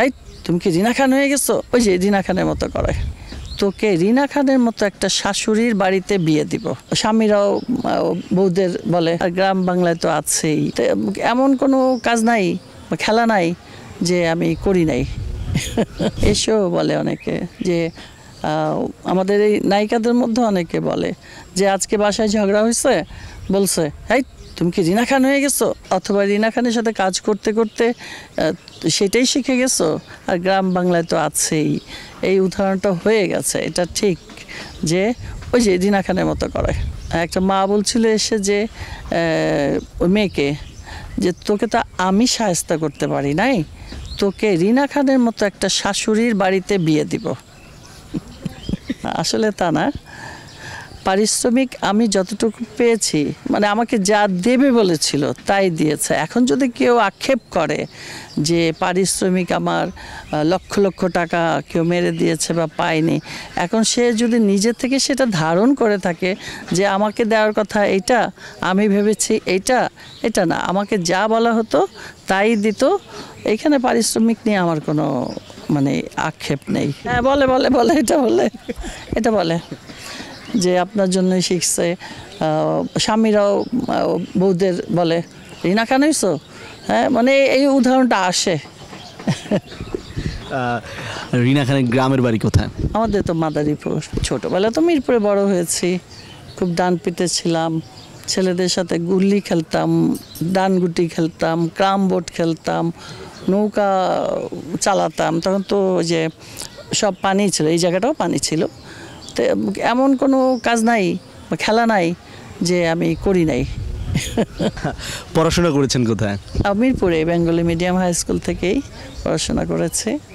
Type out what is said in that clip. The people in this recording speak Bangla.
এই তুমি কি রিনা খান হয়ে গেছো, ওই যে রিনা খানের মতো করে। তোকে রিনা খানের মতো একটা শাশুড়ির বাড়িতে বিয়ে দিব। স্বামীরাও বউদের বলে, আর গ্রাম বাংলায় তো আছেই। এমন কোনো কাজ নাই বা খেলা নাই যে আমি করি নাই। এসেও বলে অনেকে যে আমাদের এই নায়িকাদের মধ্যে অনেকে বলে যে আজকে বাসায় ঝগড়া হয়েছে, বলছে এই তুমি কি রিনা খান হয়ে গেছো, অথবা রিনা খানের সাথে কাজ করতে করতে সেটাই শিখে গেছো। আর গ্রাম বাংলায় তো আছেই, এই উদাহরণটা হয়ে গেছে। এটা ঠিক যে ওই যে রিনা খানের মতো করে। একটা মা বলছিল এসে যে ওই মেয়েকে যে তোকে তো আমি শায়েস্তা করতে পারি নাই, তোকে রিনা খানের মতো একটা শাশুড়ির বাড়িতে বিয়ে দিব। আসলে তা না, পারিশ্রমিক আমি যতটুকু পেয়েছি, মানে আমাকে যা দেবে বলেছিল তাই দিয়েছে। এখন যদি কেউ আক্ষেপ করে যে পারিশ্রমিক আমার লক্ষ লক্ষ টাকা কেউ মেরে দিয়েছে বা পায়নি, এখন সে যদি নিজে থেকে সেটা ধারণ করে থাকে যে আমাকে দেওয়ার কথা এইটা, আমি ভেবেছি এটা না, আমাকে যা বলা হতো তাই দিত, এইখানে পারিশ্রমিক নিয়ে আমার কোনো মানে আক্ষেপ নেই। হ্যাঁ বলে বলে বলে এটা বলে যে আপনার জন্যই শিখছে। স্বামীরাও বউদের বলে রিনা খান হইছো, হ্যাঁ মানে এই উদাহরণটা আসে। রিনা খানের গ্রামের বাড়ি কোথায়? আমাদের তো মাদারীপুর। ছোটোবেলা তো মিরপুরে বড় হয়েছি, খুব ডান পিটে ছিলাম, ছেলেদের সাথে গুল্লি খেলতাম, ডানগুটি খেলতাম, ক্রাম বোর্ড খেলতাম, নৌকা চালাতাম। তখন তো যে সব পানি ছিল, এই জায়গাটাও পানি ছিল। তো এমন কোনো কাজ নাই বা খেলা নাই যে আমি করি নাই। পড়াশোনা করেছেন কোথায়? মিরপুরে বেঙ্গলি মিডিয়াম হাই স্কুল থেকেই পড়াশোনা করেছি।